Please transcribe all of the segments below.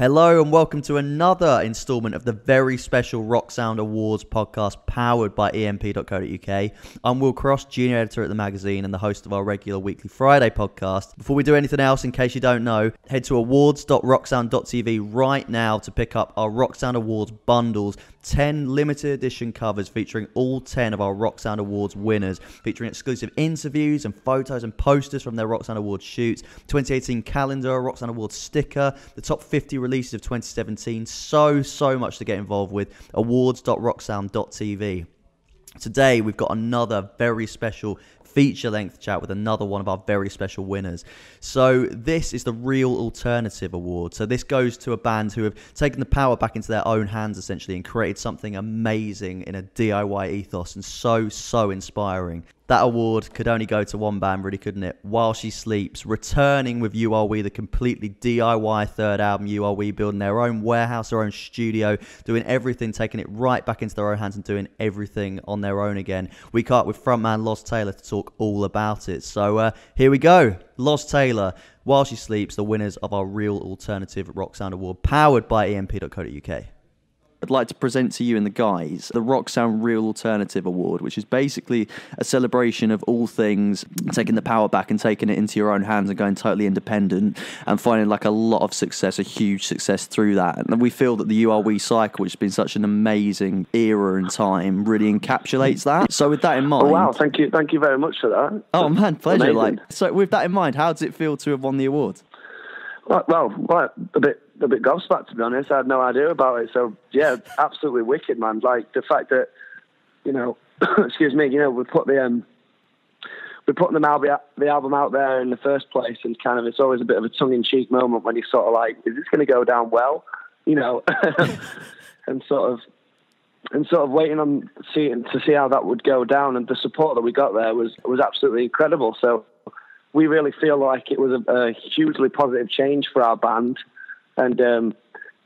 Hello and welcome to another instalment of the very special Rock Sound Awards podcast powered by EMP.co.uk. I'm Will Cross, junior editor at the magazine and the host of our regular weekly Friday podcast. Before we do anything else, in case you don't know, head to awards.rocksound.tv right now to pick up our Rock Sound Awards bundles, 10 limited edition covers featuring all 10 of our Rock Sound Awards winners, featuring exclusive interviews and photos and posters from their Rock Sound Awards shoots, 2018 calendar, Rock Sound Awards sticker, the top 50 releases of 2017, so much to get involved with. awards.rocksound.tv. Today we've got another very special feature-length chat with another one of our very special winners. So this is the Real Alternative Award. So this goes to a band who have taken the power back into their own hands essentially and created something amazing in a DIY ethos and so inspiring. That award could only go to one band, really, couldn't it? While She Sleeps, returning with You Are We, the completely DIY third album, You Are We, building their own warehouse, their own studio, doing everything, taking it right back into their own hands and doing everything on their own again. We caught up with frontman Loz Taylor to talk all about it. So here we go. Loz Taylor, While She Sleeps, the winners of our Real Alternative Rock Sound Award, powered by EMP.co.uk. I'd like to present to you and the guys the Rock Sound Real Alternative Award, which is basically a celebration of all things taking the power back and taking it into your own hands and going totally independent and finding like a lot of success, a huge success through that. And we feel that the You Are We cycle, which has been such an amazing era and time, really encapsulates that. So with that in mind... Oh, wow, thank you very much for that. Oh man, pleasure. Amazing. So with that in mind, how does it feel to have won the award? Well, a bit gobsmacked, to be honest. I had no idea about it. So yeah, absolutely wicked, man. Like the fact that, excuse me, we put the album out there in the first place, and kind of it's always a bit of a tongue-in-cheek moment when you're sort of like, is this going to go down well? and sort of waiting on to see how that would go down, and the support that we got there was absolutely incredible. So we really feel like it was a hugely positive change for our band. And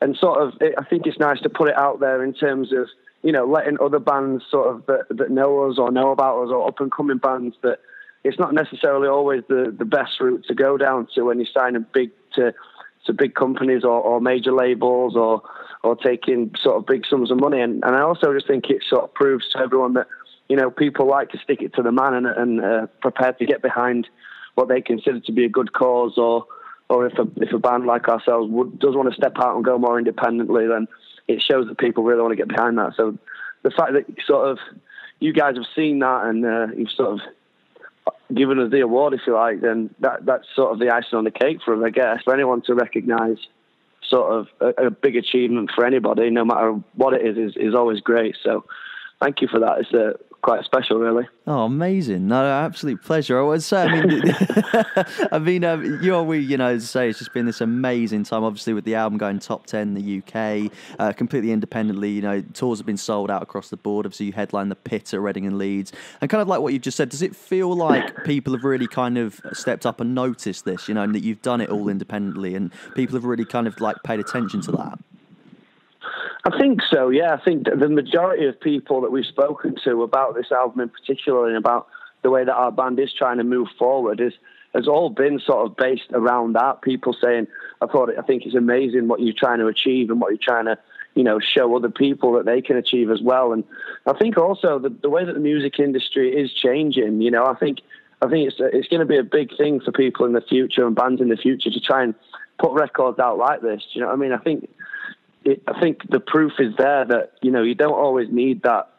I think it's nice to put it out there in terms of, letting other bands sort of that know us or know about us, or up and coming bands, that it's not necessarily always the best route to go down to when you're signing to big companies or major labels or taking sort of big sums of money. And I also just think it sort of proves to everyone that, people like to stick it to the man and prepared to get behind what they consider to be a good cause, or if a band like ourselves does want to step out and go more independently, then it shows that people really want to get behind that. So the fact that sort of you guys have seen that and you've sort of given us the award, if you like, then that's sort of the icing on the cake for us, I guess. For anyone to recognise sort of a big achievement for anybody, no matter what it is always great. So thank you for that. It's quite special, really. Oh, amazing. No, absolute pleasure. I would say, You Are We, as I say, it's just been this amazing time, obviously, with the album going top 10 in the UK, completely independently, tours have been sold out across the board. Obviously, you headline the Pit at Reading and Leeds. And kind of like what you've just said, does it feel like people have really kind of stepped up and noticed this, and that you've done it all independently and people have really kind of like paid attention to that? I think so, yeah. I think the majority of people that we've spoken to about this album in particular and about the way that our band is trying to move forward has all been sort of based around that. People saying, I think it's amazing what you're trying to achieve and what you're trying to, show other people that they can achieve as well. And I think also the way that the music industry is changing, I think it's going to be a big thing for people in the future and bands in the future to try and put records out like this. Do you know what I mean? I think the proof is there that, you don't always need that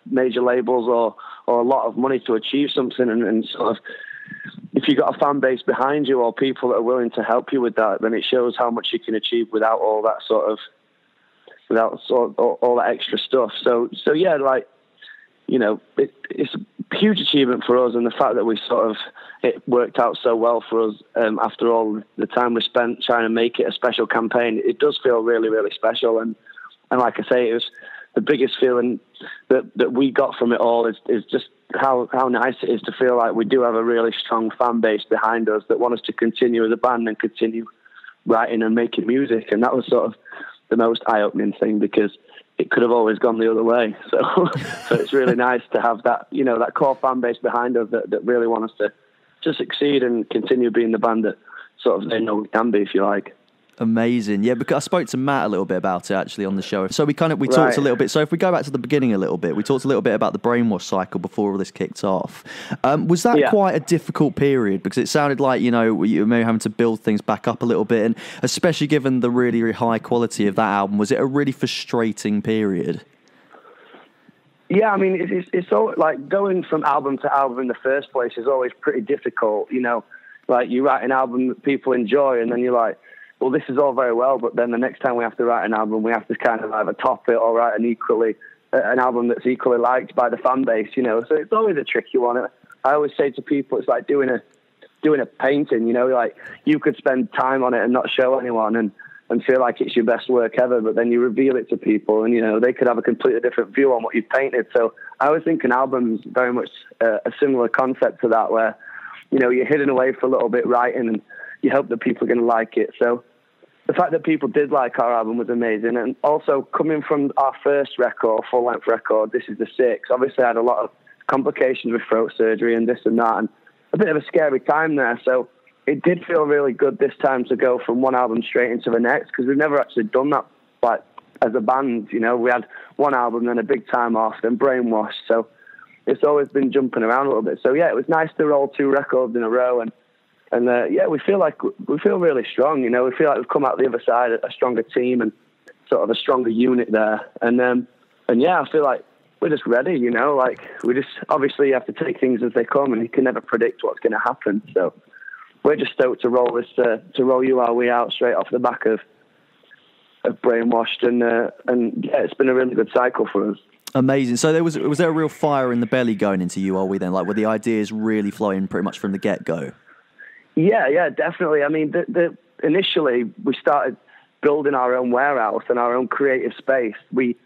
major labels or a lot of money to achieve something. And sort of, if you've got a fan base behind you or people that are willing to help you with that, then it shows how much you can achieve without all that all that extra stuff. So yeah, like, it's a huge achievement for us, and the fact that it worked out so well for us after all the time we spent trying to make it a special campaign, it does feel really, really special. And like I say, it was the biggest feeling that we got from it all is just how nice it is to feel like we do have a really strong fan base behind us that want us to continue as a band and continue writing and making music. And that was sort of the most eye-opening thing, because it could have always gone the other way. So it's really nice to have that, that core fan base behind us that really want us to succeed and continue being the band that sort of they know we can be, if you like. Amazing. Yeah, because I spoke to Matt a little bit about it actually on the show. So we talked a little bit. So if we go back to the beginning a little bit, we talked a little bit about the brainwash cycle before all this kicked off. Was that quite a difficult period? Because it sounded like, you know, you were maybe having to build things back up a little bit, and especially given the really, really high quality of that album, was it a really frustrating period? Yeah, I mean, it's all like going from album to album in the first place is always pretty difficult. You know, like you write an album that people enjoy, and then you're like, well, this is all very well, but then the next time we have to write an album, we have to kind of either top it or write an album that's equally liked by the fan base, you know. So it's always a tricky one. I always say to people, it's like doing a painting, you know, like you could spend time on it and not show anyone and feel like it's your best work ever, but then you reveal it to people and, you know, they could have a completely different view on what you've painted. So I always think an album's very much a similar concept to that, where, you know, you're hidden away for a little bit writing and you hope that people are going to like it. So the fact that people did like our album was amazing. And also coming from our first record, full-length record, This Is the Six, obviously I had a lot of complications with throat surgery and this and that, and a bit of a scary time there. So it did feel really good this time to go from one album straight into the next, because we've never actually done that like as a band. You know, we had one album, then a big time off, then Brainwash. So it's always been jumping around a little bit. So yeah, it was nice to roll 2 records in a row, and yeah, we feel really strong. You know, we feel like we've come out the other side a stronger team and sort of a stronger unit there. And yeah, I feel like we're just ready. You know, like we just obviously have to take things as they come, and you can never predict what's going to happen. So we're just stoked to roll this to roll You Are We Out straight off the back of Brainwashed, and yeah, it's been a really good cycle for us. Amazing. So was there a real fire in the belly going into You Are We then? Like, were the ideas really flowing pretty much from the get-go? Yeah, definitely. I mean, initially we started building our own warehouse and our own creative space. We,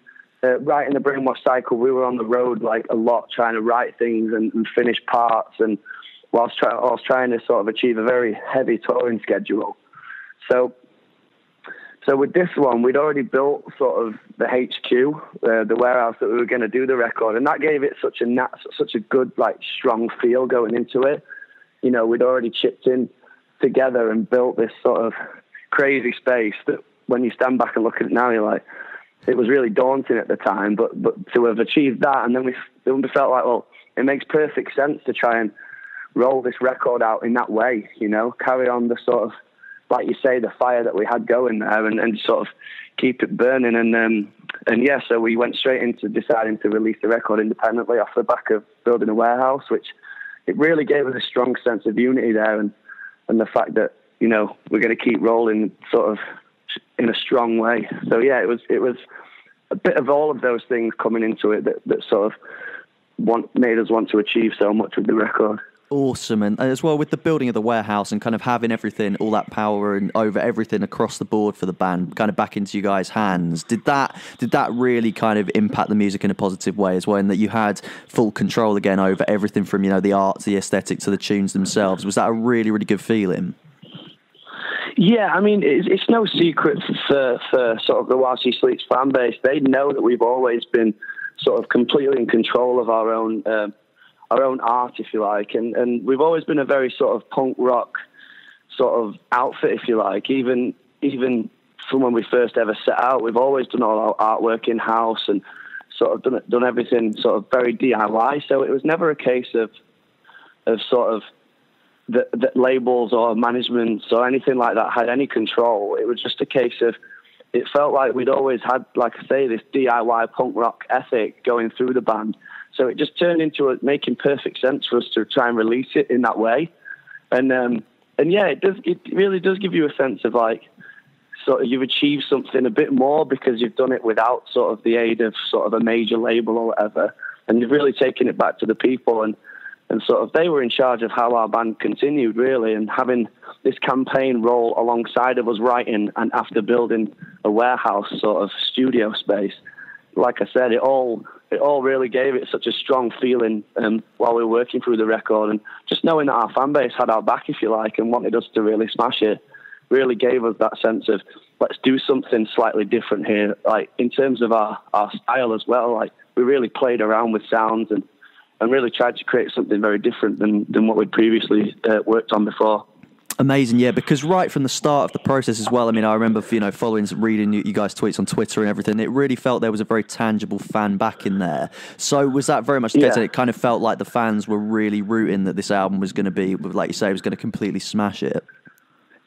right in the Brainwash cycle, we were on the road like a lot, trying to write things and finish parts, and whilst trying to sort of achieve a very heavy touring schedule. So with this one, we'd already built sort of the HQ, the warehouse that we were going to do the record, and that gave it such a good, like, strong feel going into it. You know, we'd already chipped in together and built this sort of crazy space that when you stand back and look at it now, you're like, it was really daunting at the time, but to have achieved that, and then we felt like, well, it makes perfect sense to try and roll this record out in that way, you know, carry on the sort of, like you say, the fire that we had going there, and sort of keep it burning. And yeah, so we went straight into deciding to release the record independently off the back of building a warehouse, which it really gave us a strong sense of unity there, and the fact that, you know, we're going to keep rolling sort of in a strong way. So yeah, it was a bit of all of those things coming into it that sort of made us want to achieve so much with the record. Awesome. And as well, with the building of the warehouse and kind of having everything, all that power and over everything across the board for the band kind of back into you guys' hands, did that really kind of impact the music in a positive way as well, in that you had full control again over everything from, you know, the art to the aesthetic to the tunes themselves? Was that a really, really good feeling? Yeah, I mean, it's no secret for sort of the While She Sleeps fan base. They know that we've always been sort of completely in control of our own art, if you like, and we've always been a very sort of punk rock sort of outfit, if you like. Even from when we first ever set out, we've always done all our artwork in house and sort of done everything sort of very DIY. So it was never a case of sort of that labels or management or anything like that had any control. It was just a case of, it felt like we'd always had, like I say, this DIY punk rock ethic going through the band. So it just turned into making perfect sense for us to try and release it in that way. And yeah, it really does give you a sense of, like, sort of you've achieved something a bit more because you've done it without sort of the aid of sort of a major label or whatever. And you've really taken it back to the people, and sort of they were in charge of how our band continued, really, and having this campaign roll alongside of us writing and after building a warehouse sort of studio space. Like I said, it all really gave it such a strong feeling while we were working through the record, and just knowing that our fan base had our back, if you like, and wanted us to really smash it, really gave us that sense of, let's do something slightly different here. Like, in terms of our style as well, like, we really played around with sounds and really tried to create something very different than what we'd previously worked on before. Amazing, yeah, because right from the start of the process as well, I mean, I remember, following, reading you guys' tweets on Twitter and everything, it really felt there was a very tangible fan back in there. So was that very much the case? Yeah. It kind of felt like the fans were really rooting that this album was going to be, like you say, was going to completely smash it.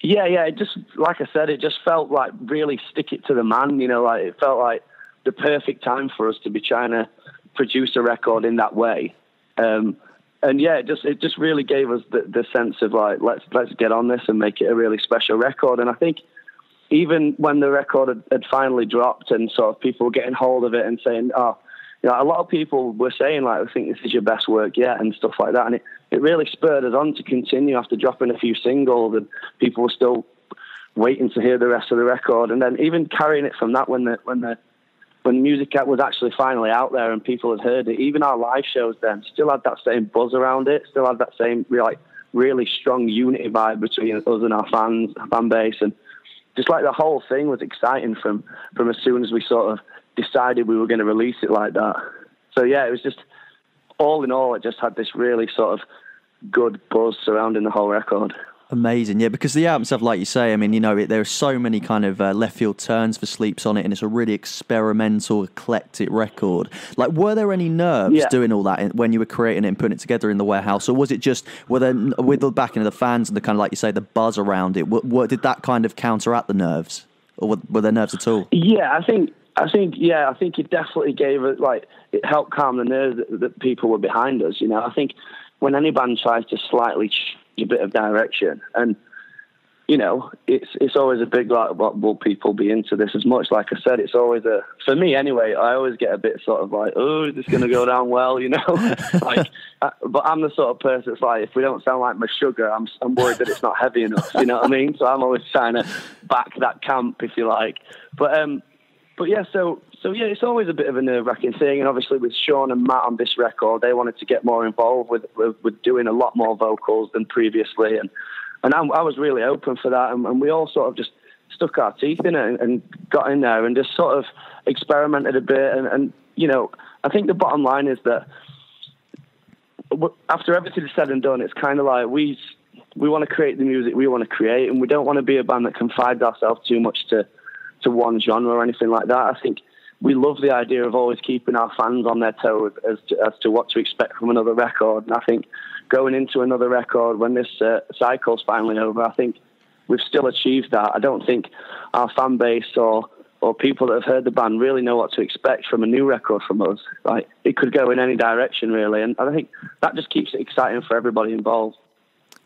Yeah, it just, like I said, it just felt like really stick it to the man, like it felt like the perfect time for us to be trying to produce a record in that way. And yeah, it just really gave us the sense of like, let's get on this and make it a really special record. And I think even when the record had finally dropped and sort of people were getting hold of it and saying, a lot of people were saying like, I think this is your best work yet and stuff like that. And it really spurred us on to continue after dropping a few singles, and people were still waiting to hear the rest of the record. And then even carrying it from that, when the music was actually finally out there and people had heard it, even our live shows then still had that same buzz around it, still had that same really strong unity vibe between us and our fan base. And just like the whole thing was exciting from as soon as we sort of decided we were going to release it like that. So yeah, it was just, all in all, it just had this really sort of good buzz surrounding the whole record. Amazing, yeah, because the album stuff, like you say, I mean, there are so many kind of left field turns for Sleeps on it, and it's a really experimental, eclectic record. Like, were there any nerves doing all that when you were creating it and putting it together in the warehouse, or was it just, with the backing of the fans and the kind of, like you say, the buzz around it, did that kind of counteract the nerves, or were there nerves at all? Yeah, I think it definitely gave it, like, it helped calm the nerves that people were behind us. I think when any band tries to slightly change a bit of direction, and it's always a big like, what will people be into this as much? Like I said, it's always for me anyway, I always get a bit sort of like, oh, is this going to go down well, like, but I'm the sort of person that's like, if we don't sound like my sugar, I'm worried that it's not heavy enough, you know what I mean? So I'm always trying to back that camp, if you like. But yeah, so yeah, it's always a bit of a nerve-wracking thing. And obviously with Sean and Matt on this record, they wanted to get more involved with doing a lot more vocals than previously. And I was really open for that. And we all sort of just stuck our teeth in it and got in there and just sort of experimented a bit. And I think the bottom line is that after everything is said and done, it's kind of like we want to create the music we want to create, and we don't want to be a band that confines ourselves too much to one genre or anything like that. I think we love the idea of always keeping our fans on their toes as to what to expect from another record. And I think going into another record, when this cycle's finally over, I think we've still achieved that. I don't think our fan base or people that have heard the band really know what to expect from a new record from us. Like, it could go in any direction, really. And I think that just keeps it exciting for everybody involved.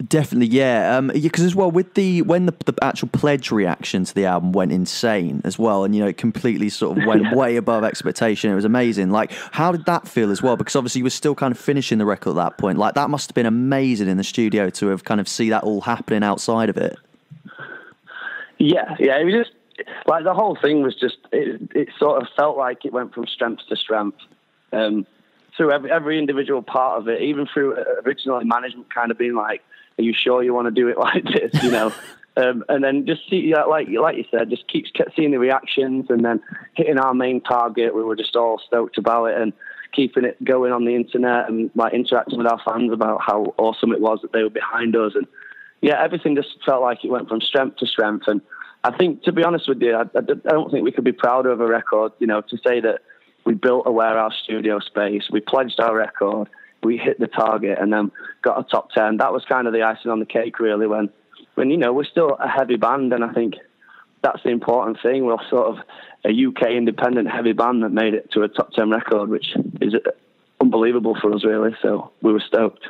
Definitely, yeah. Because as well, when the actual pledge reaction to the album went insane as well, and it completely sort of went way above expectation. It was amazing. Like, how did that feel as well? Because obviously you were still kind of finishing the record at that point. Like, that must have been amazing in the studio to have kind of see that all happening outside of it. Yeah. It was just like the whole thing was just it sort of felt like it went from strength to strength. Through every individual part of it, even through originally management kind of being like, are you sure you want to do it like this, and then just see, like you said, just kept seeing the reactions, and then hitting our main target. We were just all stoked about it, and keeping it going on the internet, and like interacting with our fans about how awesome it was that they were behind us. And yeah, everything just felt like it went from strength to strength. And I think, to be honest with you, I don't think we could be prouder of a record, to say that we built a warehouse studio space, we pledged our record, we hit the target, and then got a top 10. That was kind of the icing on the cake, really, when we're still a heavy band, and I think that's the important thing. We're sort of a UK independent heavy band that made it to a top 10 record, which is unbelievable for us, really. So we were stoked.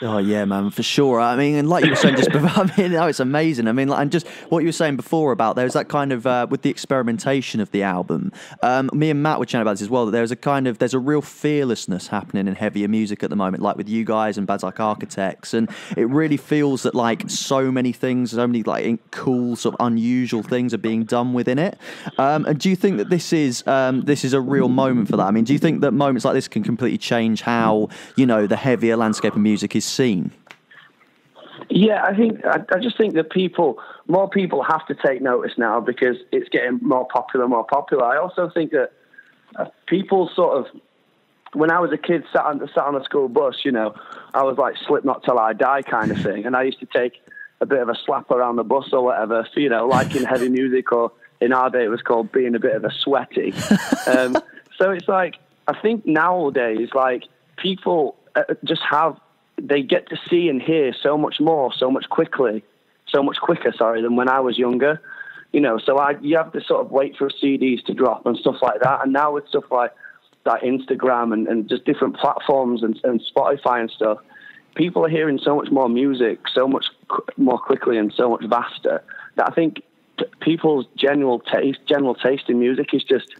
Oh yeah, man, for sure. I mean, and like you were saying just before, it's amazing. I mean, and just what you were saying before about there's that kind of with the experimentation of the album. Me and Matt were chatting about this as well. That there's a real fearlessness happening in heavier music at the moment, like with you guys and bands like Architects, and it really feels that like so many things, so many like cool, sort of unusual things are being done within it. And do you think that this is a real moment for that? I mean, do you think that moments like this can completely change how the heavier landscape of music is seen? Yeah, I just think that more people have to take notice now because it's getting more popular. I also think that people sort of, when I was a kid sat on a school bus, I was like Slipknot till I die kind of thing. And I used to take a bit of a slap around the bus or whatever, for, you know, like in heavy music, or in our day it was called being a bit of a sweaty. So it's like, I think nowadays, like, people they get to see and hear so much more, so much quicker, than when I was younger. You know, so you have to sort of wait for CDs to drop and stuff like that. And now with stuff like Instagram and just different platforms and Spotify and stuff, people are hearing so much more music, so much more quickly and so much vaster, that I think people's general taste in music is just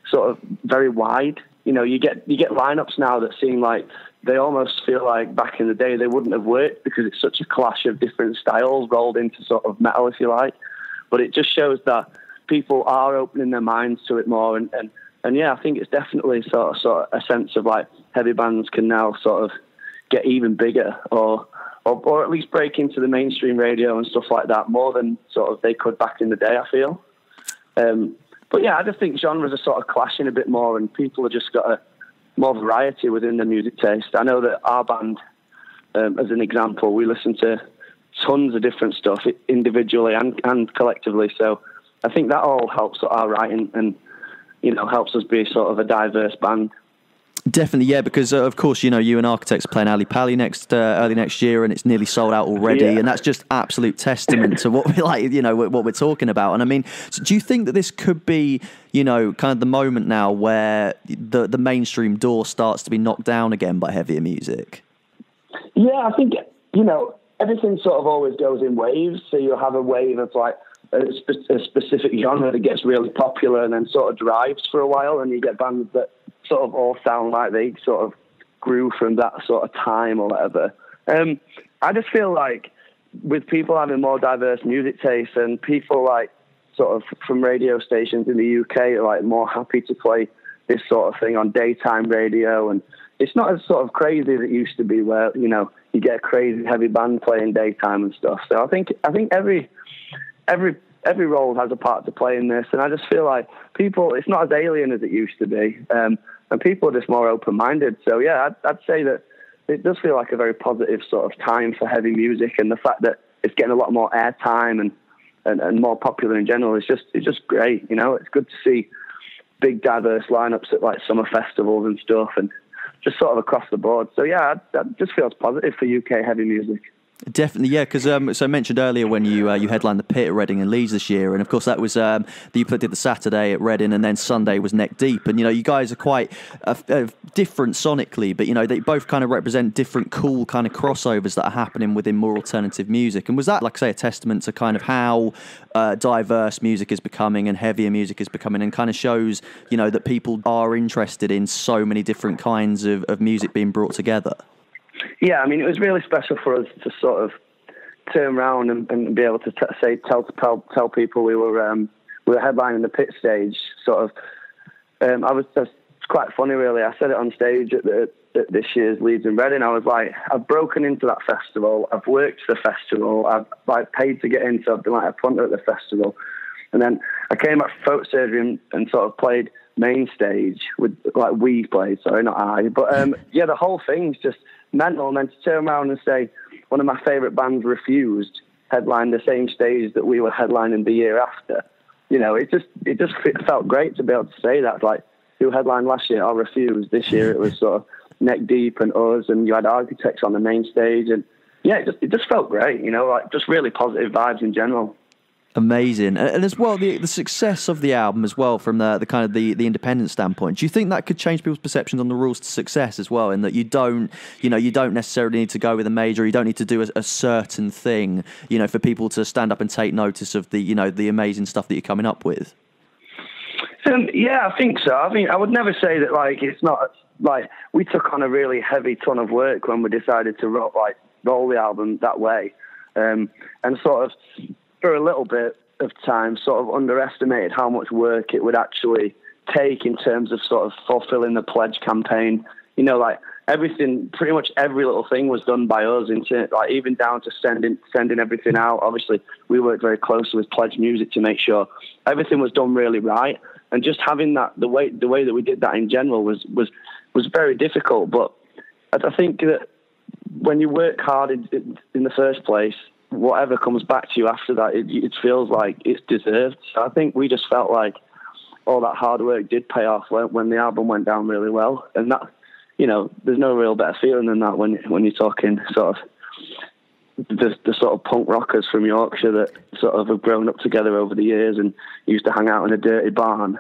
sort of very wide. You know, you get lineups now that seem like they almost feel like back in the day they wouldn't have worked, because it's such a clash of different styles rolled into sort of metal, if you like. But it just shows that people are opening their minds to it more. And yeah, I think it's definitely sort of a sense of like heavy bands can now sort of get even bigger, or at least break into the mainstream radio and stuff like that more than sort of they could back in the day, I feel. But yeah, I just think genres are sort of clashing a bit more, and people have just got more variety within their music taste. I know that our band, as an example, we listen to tons of different stuff individually and collectively. So I think that all helps our writing and, you know, helps us be sort of a diverse band. Definitely, yeah, because of course, you know, you and Architects playing Ali Pally early next year, and it's nearly sold out already, and that's just absolute testament to what we like, you know, what we're talking about. And I mean, so do you think that this could be, you know, kind of the moment now where the mainstream door starts to be knocked down again by heavier music? Yeah, I think, you know, everything sort of always goes in waves. So you'll have a wave of like a specific genre that gets really popular and then sort of drives for a while, and you get bands that sort of all sound like they sort of grew from that sort of time or whatever. I just feel like with people having more diverse music tastes, and people like sort of from radio stations in the UK are like more happy to play this sort of thing on daytime radio, and it's not as sort of crazy as it used to be, where, you know, you get a crazy heavy band playing daytime and stuff. So I think every role has a part to play in this, and I just feel like people, it's not as alien as it used to be, and people are just more open-minded. So yeah, I'd say that it does feel like a very positive sort of time for heavy music, and the fact that it's getting a lot more airtime and more popular in general is just great. You know, it's good to see big diverse lineups at like summer festivals and stuff, and just sort of across the board. So yeah, that just feels positive for UK heavy music. Definitely, yeah, because so I mentioned earlier when you headlined the Pit at Reading and Leeds this year, and of course that was you did the Saturday at Reading, and then Sunday was Neck Deep, and you know, you guys are quite different sonically, but you know, they both kind of represent different cool kind of crossovers that are happening within more alternative music. And was that, like I say, a testament to kind of how diverse music is becoming and heavier music is becoming, and kind of shows, you know, that people are interested in so many different kinds of music being brought together? Yeah, I mean, it was really special for us to sort of turn around and be able to tell people we were headlining the Pit stage. Sort of, it's quite funny, really. I said it on stage at this year's Leeds and Reading. I was like, I've broken into that festival. I've worked the festival. I've like paid to get in, so I've been like a punter at the festival. And then I came back from folk surgery and sort of played main stage with, like, we played, sorry, not I. But yeah, the whole thing's just mental. And then to turn around and say one of my favourite bands, Refused, headlined the same stage that we were headlining the year after. You know, it just felt great to be able to say that. Like, who headlined last year? Or Refused. This year it was sort of Neck Deep and us, and you had Architects on the main stage, and yeah, it just felt great. You know, like just really positive vibes in general. Amazing. And as well, the success of the album as well, from the kind of the independent standpoint, do you think that could change people's perceptions on the rules to success as well, in that you don't necessarily need to go with a major, you don't need to do a certain thing, you know, for people to stand up and take notice of the, you know, the amazing stuff that you're coming up with? Yeah, I think so. I mean, I would never say that, like, it's not, like, we took on a really heavy ton of work when we decided to roll the album that way, and sort of, for a little bit of time, sort of underestimated how much work it would actually take in terms of sort of fulfilling the pledge campaign. You know, like everything, pretty much every little thing was done by us, like even down to sending everything out. Obviously, we worked very closely with Pledge Music to make sure everything was done really right. And just having that, the way that we did that in general was very difficult. But I think that when you work hard in the first place, whatever comes back to you after that, it feels like it's deserved. So I think we just felt like all that hard work did pay off when the album went down really well. And that, there's no real better feeling than that when you're talking sort of the sort of punk rockers from Yorkshire that sort of have grown up together over the years and used to hang out in a dirty barn,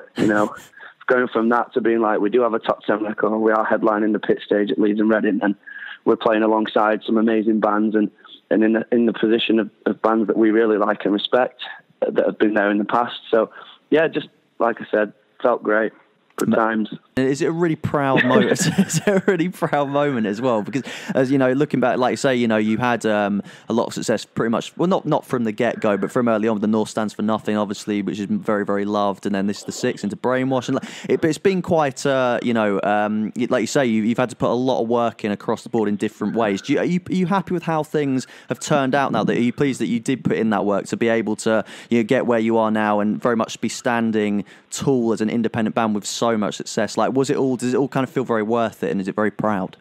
going from that to being like, we do have a top 10 record, we are headlining the pit stage at Leeds and Reading, and we're playing alongside some amazing bands and in the position of bands that we really like and respect that have been there in the past. So yeah, just like I said, felt great. Good times. Is it a really proud moment? Is it a really proud moment as well? Because, as you know, looking back, like you say, you had a lot of success pretty much, well, not from the get-go, but from early on. The North Stands for Nothing, obviously, which is very, very loved. And then this is the Six into Brainwash. And but it's been quite, like you say, you've had to put a lot of work in across the board in different ways. Are you happy with how things have turned out now? Are you pleased that you did put in that work to be able to get where you are now and very much be standing tall as an independent band with so much success? Like, does it all kind of feel very worth it, and is it very proud?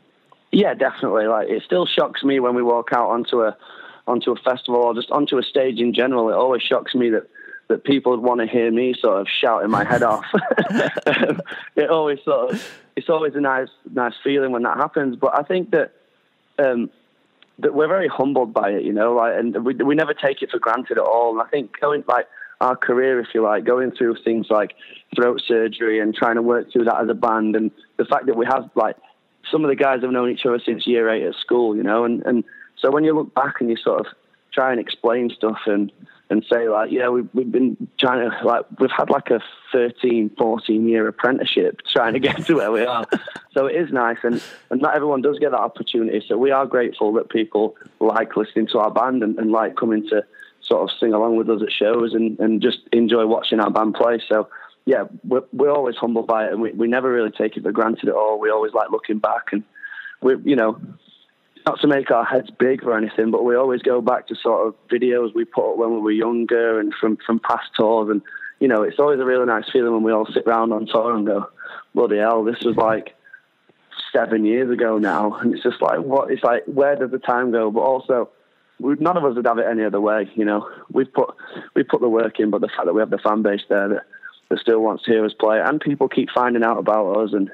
Yeah, definitely. Like, it still shocks me when we walk out onto a festival or just onto a stage in general. It always shocks me that people would want to hear me sort of shouting my head off. It's always a nice feeling when that happens. But I think that we're very humbled by it, and we never take it for granted at all. And I think our career, if you like, going through things like throat surgery and trying to work through that as a band, and the fact that we have, like, some of the guys have known each other since year 8 at school, and so when you look back and you sort of try and explain stuff and say, like, we've been trying to, like, we've had like a 13, 14 year apprenticeship trying to get to where we are. So it is nice, and not everyone does get that opportunity. So we are grateful that people like listening to our band and like coming to sort of sing along with us at shows and just enjoy watching our band play. So yeah, we're always humbled by it, and we never really take it for granted at all. We always like looking back, and we, not to make our heads big or anything, but we always go back to sort of videos we put up when we were younger and from past tours, and it's always a really nice feeling when we all sit around on tour and go, bloody hell, this was like 7 years ago now, and it's just like, what? It's like, where does the time go? But also, none of us would have it any other way. We put the work in, but the fact that we have the fan base there that still wants to hear us play, and people keep finding out about us, and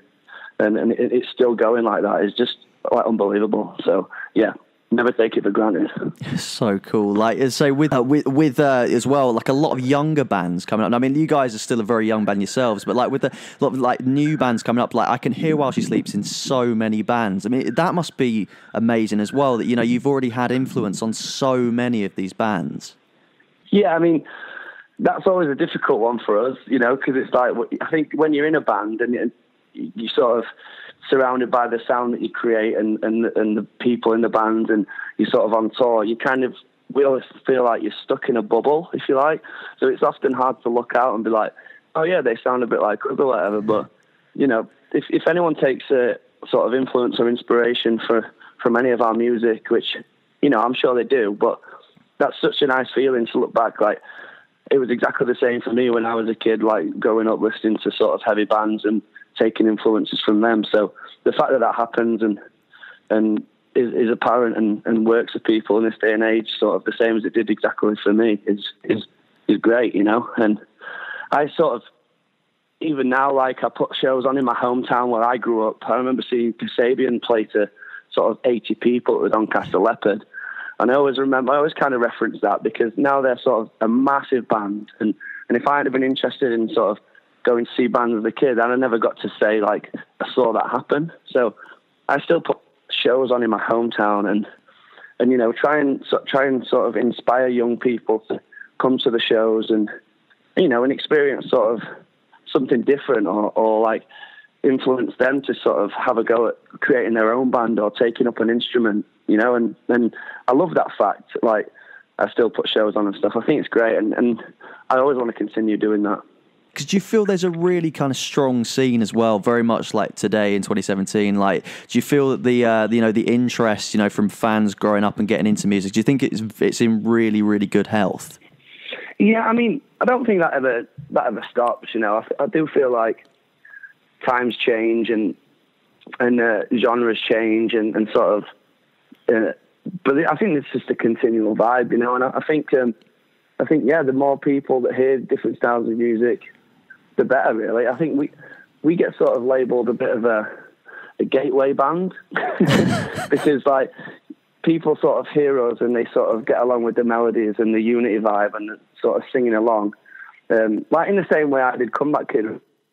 it's still going like that, is just like unbelievable. So yeah, never take it for granted. So cool. Like, so with as well, like a lot of younger bands coming up. I mean, you guys are still a very young band yourselves, but like with a lot of like new bands coming up, like I Can Hear While She Sleeps in so many bands. I mean, that must be amazing as well, that you've already had influence on so many of these bands. Yeah, I mean, that's always a difficult one for us, because it's like, I think when you're in a band and you sort of surrounded by the sound that you create and the people in the band, and you're sort of on tour, we always feel like you're stuck in a bubble, if you like. So it's often hard to look out and be like, oh yeah, they sound a bit like us or whatever. But, if anyone takes a sort of influence or inspiration from any of our music, which, I'm sure they do, but that's such a nice feeling to look back. Like, it was exactly the same for me when I was a kid, like growing up listening to sort of heavy bands and taking influences from them. So the fact that happens and is apparent and works for people in this day and age, sort of the same as it did exactly for me, is great, And I sort of, even now, like, I put shows on in my hometown where I grew up. I remember seeing Kasabian play to sort of 80 people at the Doncaster Leopard. And I always kind of reference that, because now they're sort of a massive band. And if I had been interested in sort of going to see bands as a kid, and I never got to say, like, I saw that happen. So I still put shows on in my hometown and try and sort of inspire young people to come to the shows and experience sort of something different, or like influence them to sort of have a go at creating their own band or taking up an instrument, and I love that fact. Like, I still put shows on and stuff. I think it's great, and I always want to continue doing that. Because do you feel there's a really kind of strong scene as well, very much like today in 2017? Like, do you feel that the interest, from fans growing up and getting into music, do you think it's in really, really good health? Yeah, I mean, I don't think that ever stops. I do feel like times change and genres change and sort of but I think it's just a continual vibe, you know. And I think yeah, the more people that hear different styles of music, the better. Really, I think we get sort of labelled a bit of a gateway band because like people sort of hear us and they sort of get along with the melodies and the unity vibe and sort of singing along, like in the same way I did Comeback Kid.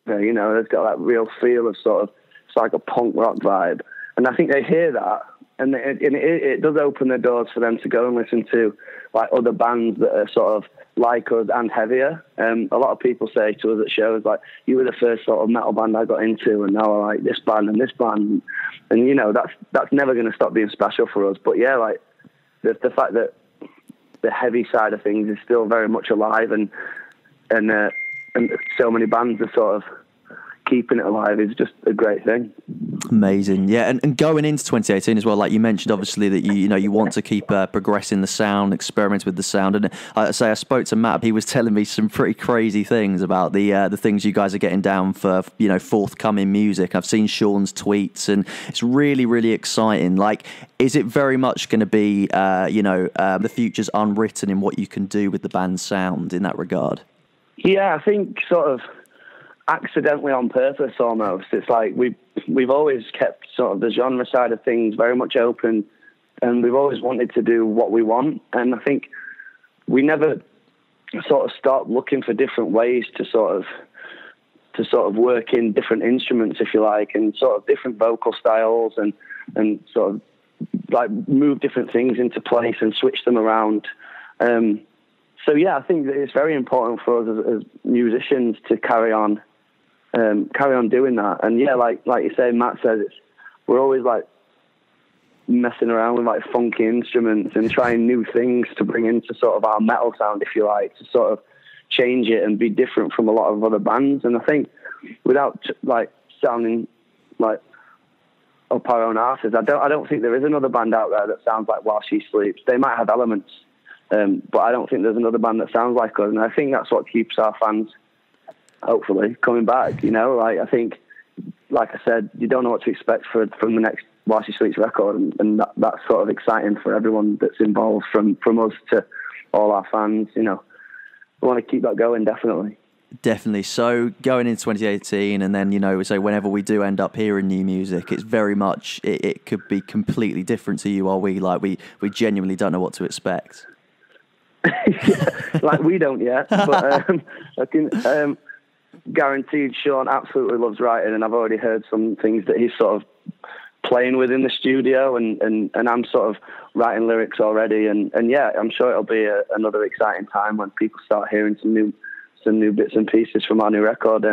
You know, it's got that real feel of sort of, it's like a punk rock vibe, and I think they hear that. And it does open the doors for them to go and listen to like other bands that are sort of like us and heavier. A lot of people say to us at shows like, you were the first sort of metal band I got into, and now I like this band and this band. And you know, that's never going to stop being special for us. But yeah, like the fact that the heavy side of things is still very much alive, and so many bands are sort of keeping it alive is just a great thing. Amazing. Yeah, and going into 2018 as well, like you mentioned, obviously that you want to keep progressing the sound, experiment with the sound. And I spoke to Matt. He was telling me some pretty crazy things about the things you guys are getting down for, you know, forthcoming music. I've seen Sean's tweets, and it's really, really exciting. Like, is it very much going to be, the future's unwritten in what you can do with the band's sound in that regard? Yeah, I think sort of accidentally on purpose almost. It's like we've always kept sort of the genre side of things very much open, and we've always wanted to do what we want. And I think we never sort of stopped looking for different ways to sort of work in different instruments, if you like, and sort of different vocal styles, and sort of like move different things into place and switch them around. So yeah, I think that it's very important for us as musicians to carry on doing that. And yeah, like you say, Matt says, we're always like messing around with like funky instruments and trying new things to bring into sort of our metal sound, if you like, to sort of change it and be different from a lot of other bands. And I think without like sounding like up our own arses, I don't think there is another band out there that sounds like While She Sleeps. They might have elements, but I don't think there's another band that sounds like us. And I think that's what keeps our fans, hopefully, coming back. You know, like I think, like I said, you don't know what to expect from the next While She Sleeps record, and that's sort of exciting for everyone that's involved, from us to all our fans. You know, we want to keep that going, definitely. Definitely. So going into 2018, and then, you know, so whenever we do end up hearing new music, it's very much, it could be completely different to you, are we? Like we genuinely don't know what to expect. Yeah, like we don't yet, but I can guaranteed Sean absolutely loves writing, and I've already heard some things that he's sort of playing with in the studio, and I'm sort of writing lyrics already, and yeah, I'm sure it'll be another exciting time when people start hearing some new bits and pieces from our new record.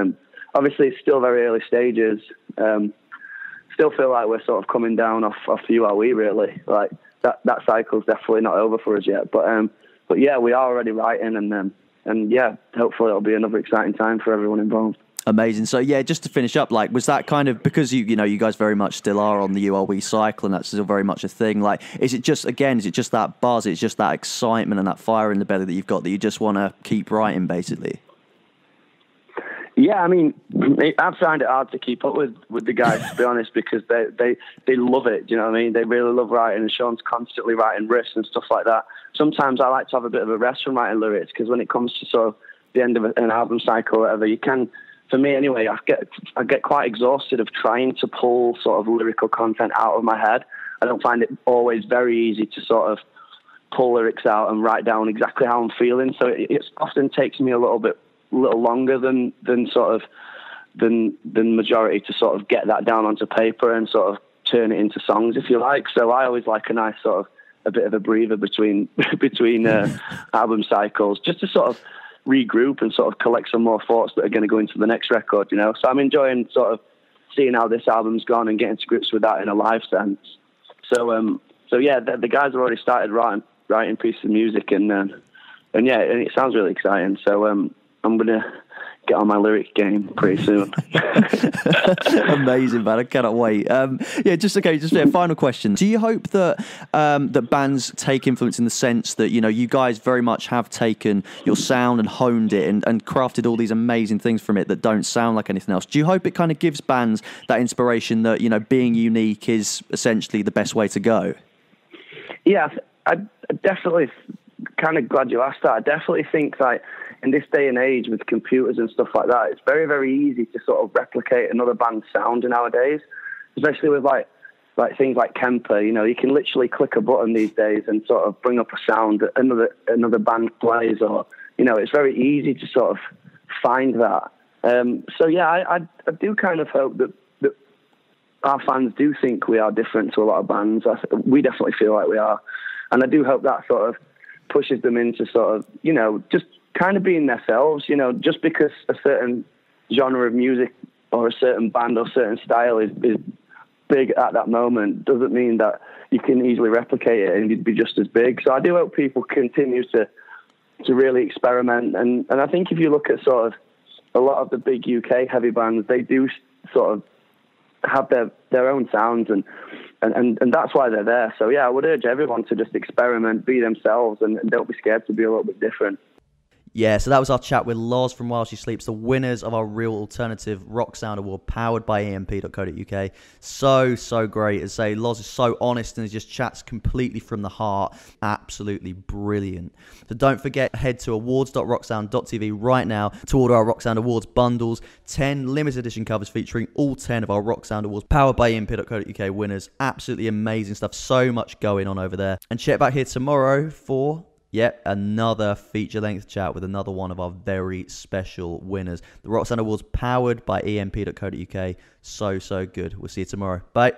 Obviously it's still very early stages. Still feel like we're sort of coming down off You Are We, really. Like that cycle's definitely not over for us yet, but yeah, we are already writing, and yeah, hopefully it'll be another exciting time for everyone involved. Amazing. So yeah, just to finish up, like, was that kind of, because you guys very much still are on the You Are We cycle, and that's still very much a thing, like, is it just that buzz, it's just that excitement and that fire in the belly that you've got, that you just want to keep writing, basically? Yeah, I mean, I've found it hard to keep up with the guys, to be honest, because they love it. Do you know what I mean? They really love writing, and Sean's constantly writing riffs and stuff like that. Sometimes I like to have a bit of a rest from writing lyrics, because when it comes to sort of the end of an album cycle or whatever, you can, for me anyway, I get quite exhausted of trying to pull sort of lyrical content out of my head. I don't find it always very easy to sort of pull lyrics out and write down exactly how I'm feeling. So it often takes me a little longer than majority to sort of get that down onto paper and sort of turn it into songs, if you like. So I always like a nice sort of a bit of a breather between album cycles, just to sort of regroup and sort of collect some more thoughts that are going to go into the next record, you know. So I'm enjoying sort of seeing how this album's gone and getting to grips with that in a live sense. So yeah, the guys have already started writing pieces of music, and yeah, and it sounds really exciting. So I'm gonna get on my lyric game pretty soon. Amazing, man! I cannot wait. Just a final question. Do you hope that that bands take influence in the sense that, you know, you guys very much have taken your sound and honed it and crafted all these amazing things from it that don't sound like anything else? Do you hope it kind of gives bands that inspiration that, you know, being unique is essentially the best way to go? Yeah, I definitely, kind of glad you asked that. I definitely think that in this day and age with computers and stuff like that, it's very, very easy to sort of replicate another band's sound nowadays, especially with like things like Kemper. You know, you can literally click a button these days and sort of bring up a sound that another band plays, or, you know, it's very easy to sort of find that. So yeah, I do kind of hope that our fans do think we are different to a lot of bands. We definitely feel like we are. And I do hope that sort of pushes them into sort of, you know, just kind of being themselves. You know, just because a certain genre of music or a certain band or certain style is big at that moment doesn't mean that you can easily replicate it and you'd be just as big. So I do hope people continue to really experiment. And I think if you look at sort of a lot of the big UK heavy bands, they do sort of have their own sounds, and that's why they're there. So yeah, I would urge everyone to just experiment, be themselves, and don't be scared to be a little bit different. Yeah, so that was our chat with Loz from While She Sleeps, the winners of our Real Alternative Rock Sound Award, powered by emp.co.uk. So great. As I say, Loz is so honest and he just chats completely from the heart. Absolutely brilliant. So don't forget, head to awards.rocksound.tv right now to order our Rock Sound Awards bundles. 10 limited edition covers featuring all 10 of our Rock Sound Awards, powered by emp.co.uk winners. Absolutely amazing stuff. So much going on over there. And check back here tomorrow for yet another feature-length chat with another one of our very special winners. The Rock Sound Awards, powered by emp.co.uk. So good. We'll see you tomorrow. Bye.